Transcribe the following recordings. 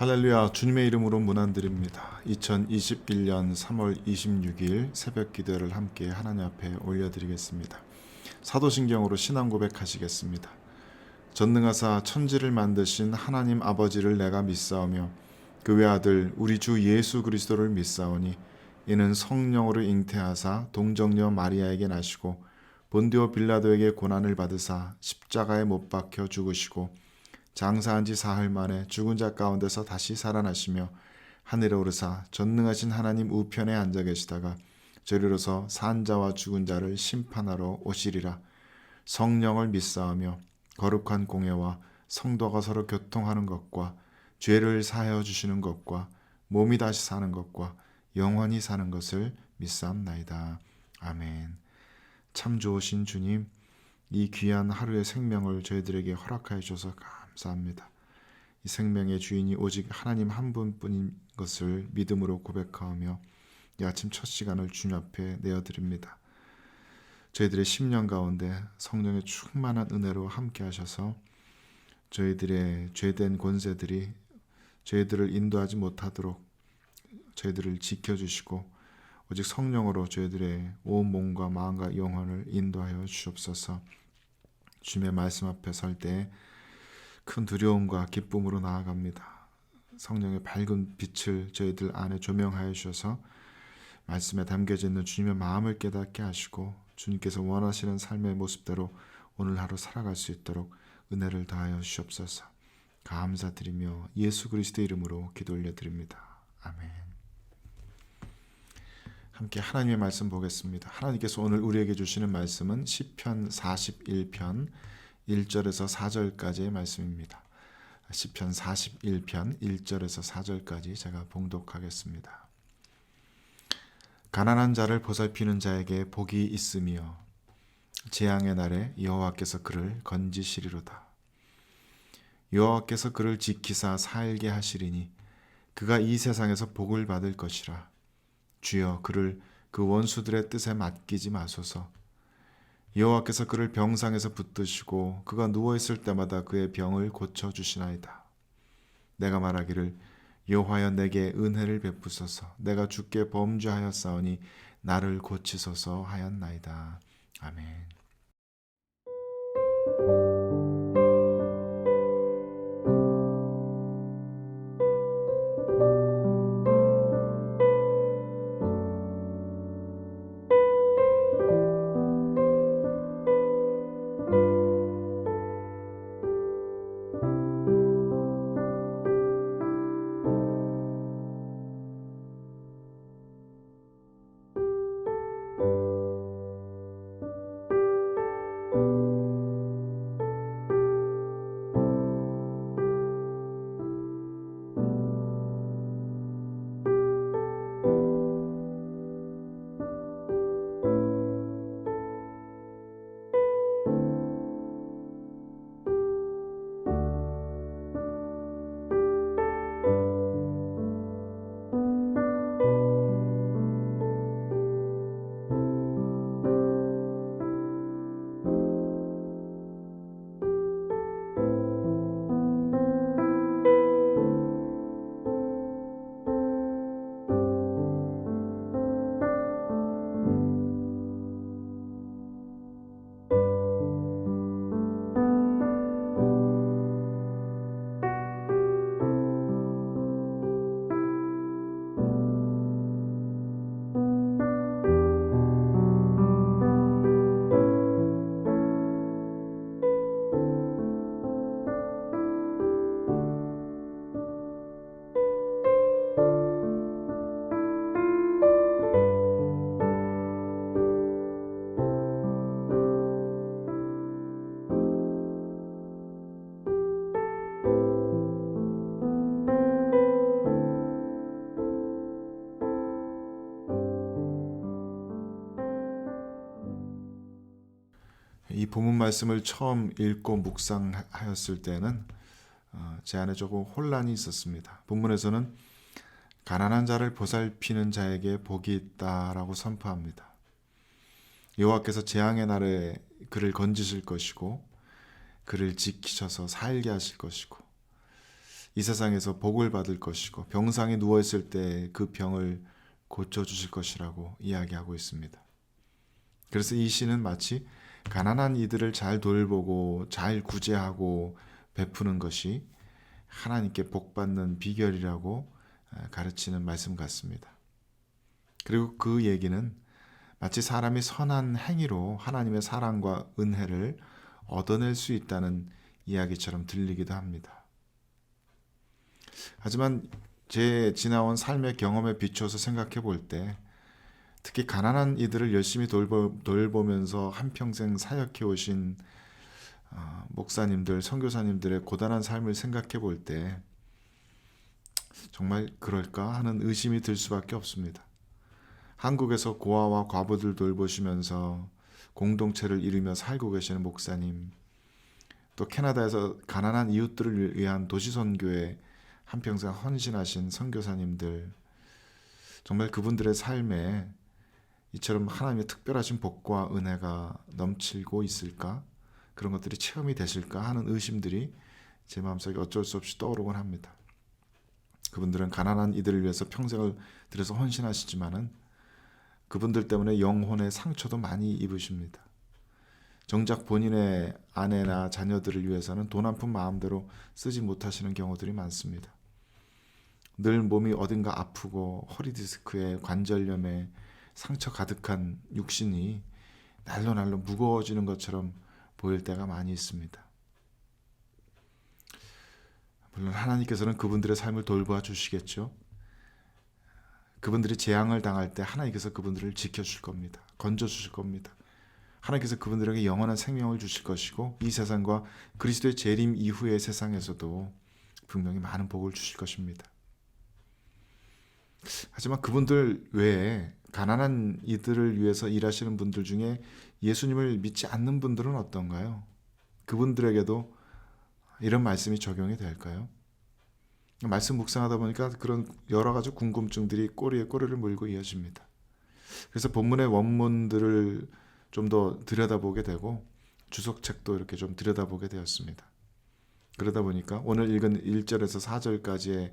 할렐루야. 주님의 이름으로 문안드립니다. 2021년 3월 26일 새벽 기도를 함께 하나님 앞에 올려드리겠습니다. 사도신경으로 신앙 고백하시겠습니다. 전능하사 천지를 만드신 하나님 아버지를 내가 믿사오며 그 외아들 우리 주 예수 그리스도를 믿사오니 이는 성령으로 잉태하사 동정녀 마리아에게 나시고 본디오 빌라도에게 고난을 받으사 십자가에 못 박혀 죽으시고 장사한 지 사흘 만에 죽은 자 가운데서 다시 살아나시며 하늘에 오르사 전능하신 하나님 우편에 앉아 계시다가 저리로서 산 자와 죽은 자를 심판하러 오시리라. 성령을 믿사오며 거룩한 공예와 성도가 서로 교통하는 것과 죄를 사하여 주시는 것과 몸이 다시 사는 것과 영원히 사는 것을 믿사옵나이다. 아멘. 참 좋으신 주님, 이 귀한 하루의 생명을 저희들에게 허락하여 주셔서 감사합니다. 이 생명의 주인이 오직 하나님 한 분뿐인 것을 믿음으로 고백하며 이 아침 첫 시간을 주님 앞에 내어드립니다. 저희들의 심령 가운데 성령의 충만한 은혜로 함께 하셔서 저희들의 죄된 권세들이 저희들을 인도하지 못하도록 저희들을 지켜주시고 오직 성령으로 저희들의 온 몸과 마음과 영혼을 인도하여 주옵소서. 주님의 말씀 앞에 설 때 큰 두려움과 기쁨으로 나아갑니다. 성령의 밝은 빛을 저희들 안에 조명하여 주셔서 말씀에 담겨져 있는 주님의 마음을 깨닫게 하시고 주님께서 원하시는 삶의 모습대로 오늘 하루 살아갈 수 있도록 은혜를 다하여 주옵소서. 감사드리며 예수 그리스도의 이름으로 기도 올려드립니다. 아멘. 함께 하나님의 말씀 보겠습니다. 하나님께서 오늘 우리에게 주시는 말씀은 시편 41편 1절에서 4절까지의 말씀입니다. 시편 41편 1절에서 4절까지 제가 봉독하겠습니다. 가난한 자를 보살피는 자에게 복이 있으며 재앙의 날에 여호와께서 그를 건지시리로다. 여호와께서 그를 지키사 살게 하시리니 그가 이 세상에서 복을 받을 것이라. 주여 그를 그 원수들의 뜻에 맡기지 마소서. 여호와께서 그를 병상에서 붙드시고 그가 누워있을 때마다 그의 병을 고쳐주시나이다. 내가 말하기를 여호와여 내게 은혜를 베푸소서. 내가 주께 범죄하였사오니 나를 고치소서 하였나이다. 아멘. 이 본문 말씀을 처음 읽고 묵상하였을 때는 제 안에 조금 혼란이 있었습니다. 본문에서는 가난한 자를 보살피는 자에게 복이 있다라고 선포합니다. 여호와께서 재앙의 날에 그를 건지실 것이고 그를 지키셔서 살게 하실 것이고 이 세상에서 복을 받을 것이고 병상에 누워 있을 때 그 병을 고쳐 주실 것이라고 이야기하고 있습니다. 그래서 이 시는 마치 가난한 이들을 잘 돌보고 잘 구제하고 베푸는 것이 하나님께 복 받는 비결이라고 가르치는 말씀 같습니다. 그리고 그 얘기는 마치 사람이 선한 행위로 하나님의 사랑과 은혜를 얻어낼 수 있다는 이야기처럼 들리기도 합니다. 하지만 제 지나온 삶의 경험에 비춰서 생각해 볼 때 특히 가난한 이들을 열심히 돌보면서 한평생 사역해 오신 목사님들, 선교사님들의 고단한 삶을 생각해 볼 때 정말 그럴까 하는 의심이 들 수밖에 없습니다. 한국에서 고아와 과부들 돌보시면서 공동체를 이루며 살고 계시는 목사님, 또 캐나다에서 가난한 이웃들을 위한 도시선교에 한평생 헌신하신 선교사님들, 정말 그분들의 삶에 이처럼 하나님의 특별하신 복과 은혜가 넘치고 있을까? 그런 것들이 체험이 되실까 하는 의심들이 제 마음속에 어쩔 수 없이 떠오르곤 합니다. 그분들은 가난한 이들을 위해서 평생을 들여서 헌신하시지만은 그분들 때문에 영혼의 상처도 많이 입으십니다. 정작 본인의 아내나 자녀들을 위해서는 돈 한 푼 마음대로 쓰지 못하시는 경우들이 많습니다. 늘 몸이 어딘가 아프고 허리 디스크에 관절염에 상처 가득한 육신이 날로 날로 무거워지는 것처럼 보일 때가 많이 있습니다. 물론 하나님께서는 그분들의 삶을 돌보아 주시겠죠. 그분들이 재앙을 당할 때 하나님께서 그분들을 지켜주실 겁니다. 건져주실 겁니다. 하나님께서 그분들에게 영원한 생명을 주실 것이고 이 세상과 그리스도의 재림 이후의 세상에서도 분명히 많은 복을 주실 것입니다. 하지만 그분들 외에 가난한 이들을 위해서 일하시는 분들 중에 예수님을 믿지 않는 분들은 어떤가요? 그분들에게도 이런 말씀이 적용이 될까요? 말씀 묵상하다 보니까 그런 여러 가지 궁금증들이 꼬리에 꼬리를 물고 이어집니다. 그래서 본문의 원문들을 좀 더 들여다보게 되고 주석책도 이렇게 좀 들여다보게 되었습니다. 그러다 보니까 오늘 읽은 1절에서 4절까지의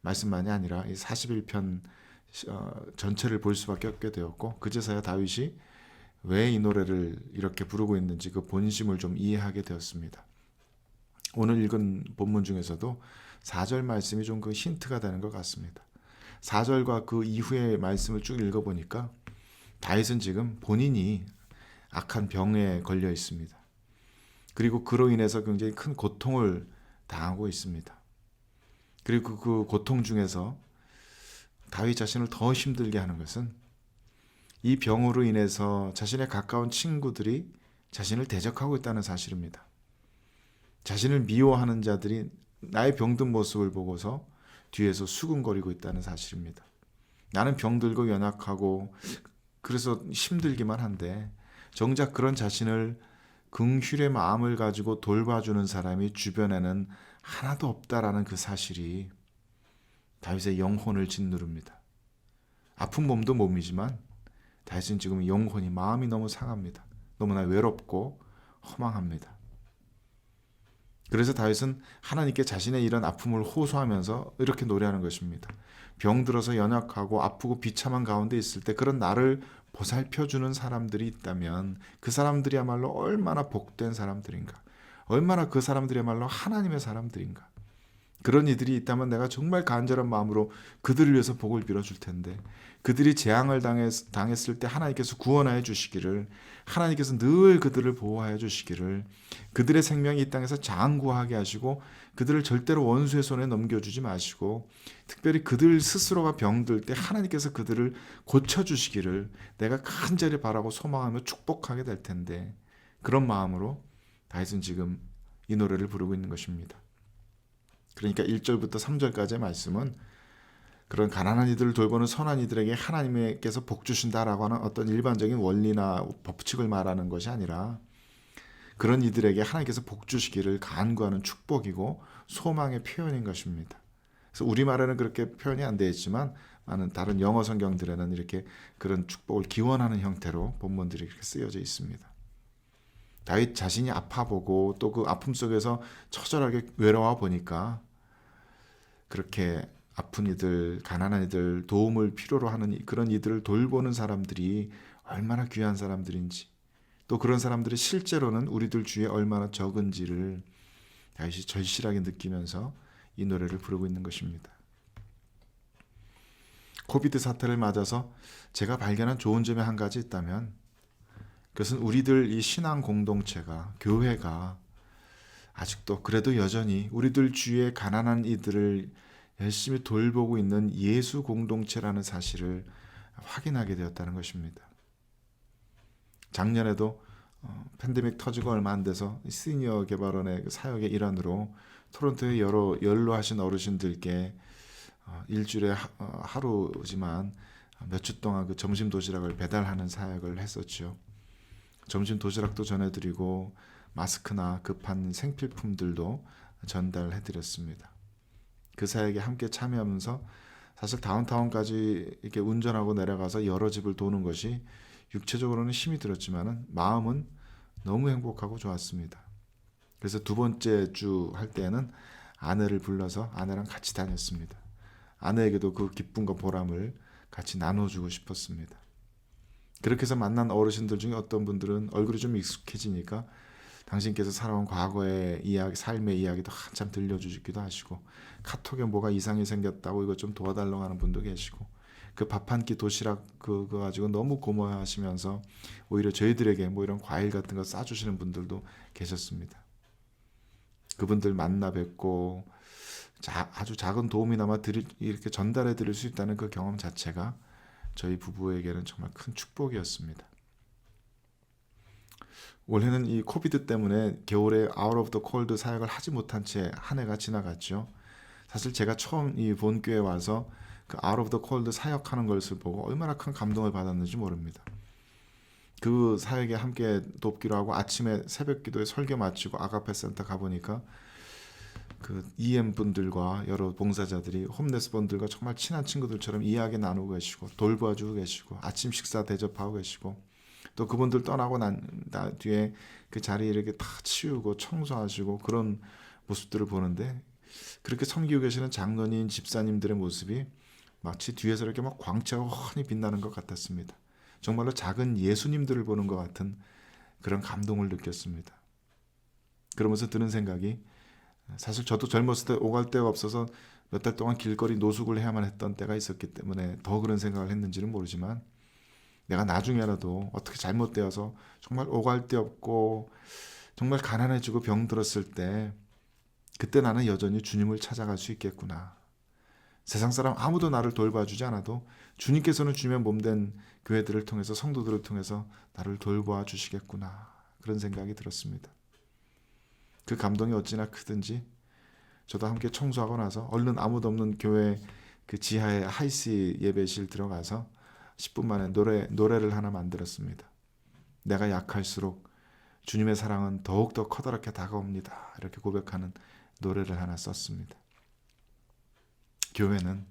말씀만이 아니라 이 41편 전체를 볼 수밖에 없게 되었고 그제서야 다윗이 왜 이 노래를 이렇게 부르고 있는지 그 본심을 좀 이해하게 되었습니다. 오늘 읽은 본문 중에서도 4절 말씀이 좀 그 힌트가 되는 것 같습니다. 4절과 그 이후의 말씀을 쭉 읽어보니까 다윗은 지금 본인이 악한 병에 걸려 있습니다. 그리고 그로 인해서 굉장히 큰 고통을 당하고 있습니다. 그리고 그 고통 중에서 다윗 자신을 더 힘들게 하는 것은 이 병으로 인해서 자신의 가까운 친구들이 자신을 대적하고 있다는 사실입니다. 자신을 미워하는 자들이 나의 병든 모습을 보고서 뒤에서 수군거리고 있다는 사실입니다. 나는 병들고 연약하고 그래서 힘들기만 한데 정작 그런 자신을 긍휼의 마음을 가지고 돌봐주는 사람이 주변에는 하나도 없다라는 그 사실이 다윗의 영혼을 짓누릅니다. 아픈 몸도 몸이지만 다윗은 지금 영혼이 마음이 너무 상합니다. 너무나 외롭고 허망합니다. 그래서 다윗은 하나님께 자신의 이런 아픔을 호소하면서 이렇게 노래하는 것입니다. 병들어서 연약하고 아프고 비참한 가운데 있을 때 그런 나를 보살펴주는 사람들이 있다면 그 사람들이야말로 얼마나 복된 사람들인가, 얼마나 그 사람들이야말로 하나님의 사람들인가. 그런 이들이 있다면 내가 정말 간절한 마음으로 그들을 위해서 복을 빌어줄 텐데 그들이 재앙을 당했을 때 하나님께서 구원하여 주시기를, 하나님께서 늘 그들을 보호하여 주시기를, 그들의 생명이 이 땅에서 장구하게 하시고 그들을 절대로 원수의 손에 넘겨주지 마시고 특별히 그들 스스로가 병들 때 하나님께서 그들을 고쳐주시기를 내가 간절히 바라고 소망하며 축복하게 될 텐데 그런 마음으로 다윗은 지금 이 노래를 부르고 있는 것입니다. 그러니까 1절부터 3절까지의 말씀은 그런 가난한 이들을 돌보는 선한 이들에게 하나님께서 복 주신다라고 하는 어떤 일반적인 원리나 법칙을 말하는 것이 아니라 그런 이들에게 하나님께서 복 주시기를 간구하는 축복이고 소망의 표현인 것입니다. 그래서 우리말에는 그렇게 표현이 안 되어 있지만 많은 다른 영어 성경들에는 이렇게 그런 축복을 기원하는 형태로 본문들이 이렇게 쓰여져 있습니다. 다윗 자신이 아파 보고 또 그 아픔 속에서 처절하게 외로워 보니까 그렇게 아픈 이들, 가난한 이들, 도움을 필요로 하는 그런 이들을 돌보는 사람들이 얼마나 귀한 사람들인지, 또 그런 사람들이 실제로는 우리들 주위에 얼마나 적은지를 다시 절실하게 느끼면서 이 노래를 부르고 있는 것입니다. 코비드 사태를 맞아서 제가 발견한 좋은 점이 한 가지 있다면, 그것은 우리들 이 신앙 공동체가, 교회가 아직도 그래도 여전히 우리들 주위에 가난한 이들을 열심히 돌보고 있는 예수 공동체라는 사실을 확인하게 되었다는 것입니다. 작년에도 팬데믹 터지고 얼마 안 돼서 시니어 개발원의 사역의 일환으로 토론토의 여러 연로하신 어르신들께 일주일에 하루지만 몇 주 동안 그 점심 도시락을 배달하는 사역을 했었죠. 점심 도시락도 전해드리고 마스크나 급한 생필품들도 전달해드렸습니다. 그 사역에 함께 참여하면서 사실 다운타운까지 이렇게 운전하고 내려가서 여러 집을 도는 것이 육체적으로는 힘이 들었지만은 마음은 너무 행복하고 좋았습니다. 그래서 두 번째 주 할 때는 아내를 불러서 아내랑 같이 다녔습니다. 아내에게도 그 기쁨과 보람을 같이 나눠주고 싶었습니다. 그렇게 해서 만난 어르신들 중에 어떤 분들은 얼굴이 좀 익숙해지니까 당신께서 살아온 과거의 이야기, 삶의 이야기도 한참 들려주시기도 하시고, 카톡에 뭐가 이상이 생겼다고 이거 좀 도와달라고 하는 분도 계시고, 그 밥 한 끼 도시락 그거 가지고 너무 고마워하시면서 오히려 저희들에게 뭐 이런 과일 같은 거 싸주시는 분들도 계셨습니다. 그분들 만나 뵙고 아주 작은 도움이나마 이렇게 전달해 드릴 수 있다는 그 경험 자체가 저희 부부에게는 정말 큰 축복이었습니다. 올해는 이 코비드 때문에 겨울에 아웃 오브 더 콜드 사역을 하지 못한 채 한 해가 지나갔죠. 사실 제가 처음 이 본교에 와서 그 아웃 오브 더 콜드 사역하는 것을 보고 얼마나 큰 감동을 받았는지 모릅니다. 그 사역에 함께 돕기로 하고 아침에 새벽 기도에 설교 마치고 아가페 센터 가보니까 그 EM 분들과 여러 봉사자들이 홈레스 분들과 정말 친한 친구들처럼 이야기 나누고 계시고 돌봐주고 계시고 아침 식사 대접하고 계시고, 또 그분들 떠나고 난 뒤에 그 자리 이렇게 다 치우고 청소하시고 그런 모습들을 보는데, 그렇게 섬기고 계시는 장로님 집사님들의 모습이 마치 뒤에서 이렇게 막 광채가 훤히 빛나는 것 같았습니다. 정말로 작은 예수님들을 보는 것 같은 그런 감동을 느꼈습니다. 그러면서 드는 생각이, 사실 저도 젊었을 때 오갈 데가 없어서 몇 달 동안 길거리 노숙을 해야만 했던 때가 있었기 때문에 더 그런 생각을 했는지는 모르지만, 내가 나중에라도 어떻게 잘못되어서 정말 오갈 데 없고 정말 가난해지고 병들었을 때, 그때 나는 여전히 주님을 찾아갈 수 있겠구나. 세상 사람 아무도 나를 돌봐주지 않아도 주님께서는 주님의 몸된 교회들을 통해서, 성도들을 통해서 나를 돌보아 주시겠구나. 그런 생각이 들었습니다. 그 감동이 어찌나 크든지 저도 함께 청소하고 나서 얼른 아무도 없는 교회 그 지하의 하이시 예배실 들어가서 10분 만에 노래를 하나 만들었습니다. 내가 약할수록 주님의 사랑은 더욱더 커다랗게 다가옵니다. 이렇게 고백하는 노래를 하나 썼습니다. 교회는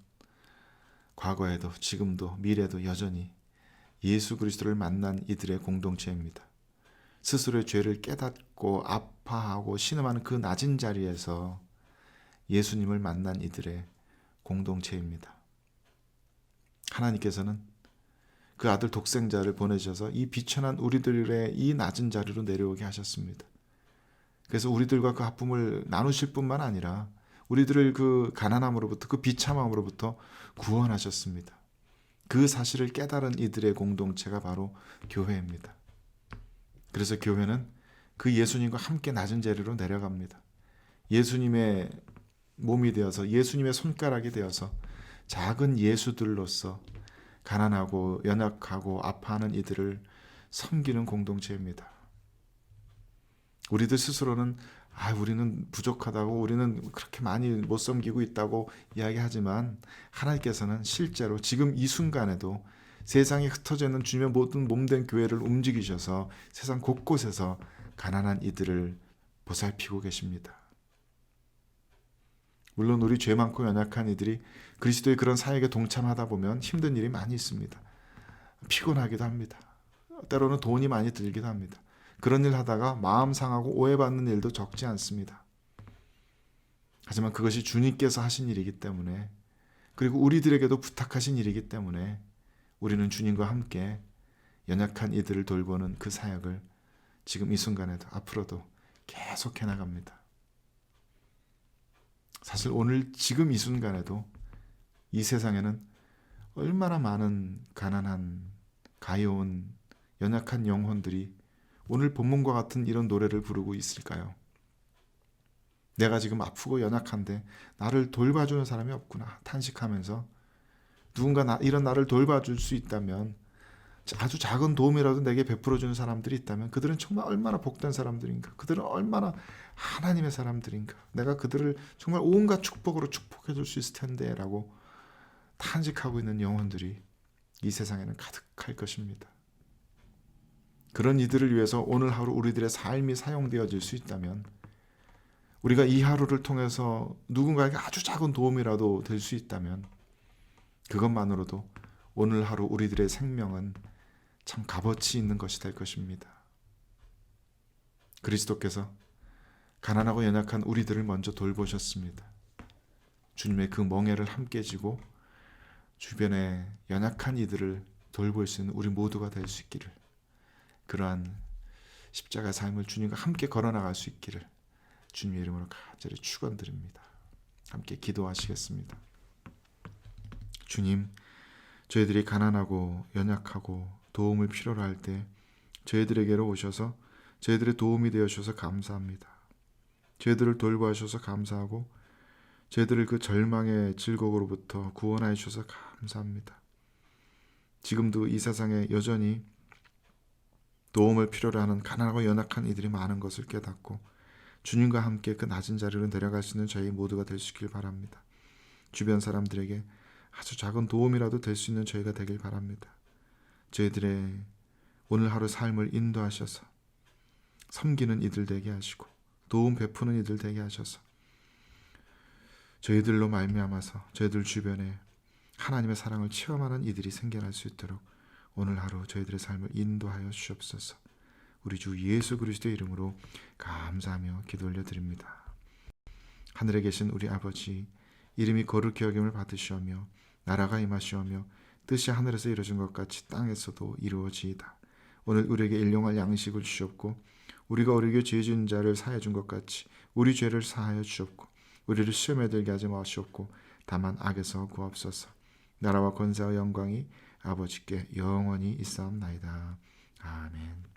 과거에도 지금도 미래도 여전히 예수 그리스도를 만난 이들의 공동체입니다. 스스로의 죄를 깨닫고 아파하고 신음하는 그 낮은 자리에서 예수님을 만난 이들의 공동체입니다. 하나님께서는 그 아들 독생자를 보내셔서 이 비천한 우리들의 이 낮은 자리로 내려오게 하셨습니다. 그래서 우리들과 그 아픔을 나누실 뿐만 아니라 우리들을 그 가난함으로부터, 그 비참함으로부터 구원하셨습니다. 그 사실을 깨달은 이들의 공동체가 바로 교회입니다. 그래서 교회는 그 예수님과 함께 낮은 자리로 내려갑니다. 예수님의 몸이 되어서, 예수님의 손가락이 되어서 작은 예수들로서 가난하고 연약하고 아파하는 이들을 섬기는 공동체입니다. 우리들 스스로는 우리는 부족하다고, 우리는 그렇게 많이 못 섬기고 있다고 이야기하지만, 하나님께서는 실제로 지금 이 순간에도 세상에 흩어져 있는 주님의 모든 몸된 교회를 움직이셔서 세상 곳곳에서 가난한 이들을 보살피고 계십니다. 물론 우리 죄 많고 연약한 이들이 그리스도의 그런 사역에 동참하다 보면 힘든 일이 많이 있습니다. 피곤하기도 합니다. 때로는 돈이 많이 들기도 합니다. 그런 일 하다가 마음 상하고 오해받는 일도 적지 않습니다. 하지만 그것이 주님께서 하신 일이기 때문에, 그리고 우리들에게도 부탁하신 일이기 때문에 우리는 주님과 함께 연약한 이들을 돌보는 그 사역을 지금 이 순간에도 앞으로도 계속해 나갑니다. 사실 오늘 지금 이 순간에도 이 세상에는 얼마나 많은 가난한, 가여운, 연약한 영혼들이 오늘 본문과 같은 이런 노래를 부르고 있을까요? 내가 지금 아프고 연약한데 나를 돌봐주는 사람이 없구나 탄식하면서, 누군가 이런 나를 돌봐줄 수 있다면, 아주 작은 도움이라도 내게 베풀어주는 사람들이 있다면 그들은 정말 얼마나 복된 사람들인가, 그들은 얼마나 하나님의 사람들인가, 내가 그들을 정말 온갖 축복으로 축복해 줄 수 있을 텐데 라고 탄식하고 있는 영혼들이 이 세상에는 가득할 것입니다. 그런 이들을 위해서 오늘 하루 우리들의 삶이 사용되어질 수 있다면, 우리가 이 하루를 통해서 누군가에게 아주 작은 도움이라도 될 수 있다면, 그것만으로도 오늘 하루 우리들의 생명은 참 값어치 있는 것이 될 것입니다. 그리스도께서 가난하고 연약한 우리들을 먼저 돌보셨습니다. 주님의 그 멍에를 함께 지고 주변에 연약한 이들을 돌볼 수 있는 우리 모두가 될 수 있기를, 그러한 십자가 삶을 주님과 함께 걸어나갈 수 있기를 주님의 이름으로 간절히 축원드립니다. 함께 기도하시겠습니다. 주님, 저희들이 가난하고 연약하고 도움을 필요로 할 때 저희들에게로 오셔서 저희들의 도움이 되어 주셔서 감사합니다. 저희들을 돌보아주셔서 감사하고 저희들을 그 절망의 질곡으로부터 구원하여 주셔서 감사합니다. 지금도 이 세상에 여전히 도움을 필요로 하는 가난하고 연약한 이들이 많은 것을 깨닫고 주님과 함께 그 낮은 자리로 내려갈 수 있는 저희 모두가 될 수 있길 바랍니다. 주변 사람들에게 아주 작은 도움이라도 될 수 있는 저희가 되길 바랍니다. 저희들의 오늘 하루 삶을 인도하셔서 섬기는 이들 되게 하시고 도움 베푸는 이들 되게 하셔서 저희들로 말미암아서 저희들 주변에 하나님의 사랑을 체험하는 이들이 생겨날 수 있도록 오늘 하루 저희들의 삶을 인도하여 주옵소서. 우리 주 예수 그리스도의 이름으로 감사하며 기도 올려드립니다. 하늘에 계신 우리 아버지, 이름이 거룩히 여김을 받으시오며 나라가 임하시오며 뜻이 하늘에서 이루어진 것 같이 땅에서도 이루어지이다. 오늘 우리에게 일용할 양식을 주시옵고 우리가 우리에게 죄 지은 자를 사하여 준 것 같이 우리 죄를 사하여 주옵고 우리를 시험에 들게 하지 마시옵고 다만 악에서 구하옵소서. 나라와 권세와 영광이 아버지께 영원히 있사옵나이다. 아멘.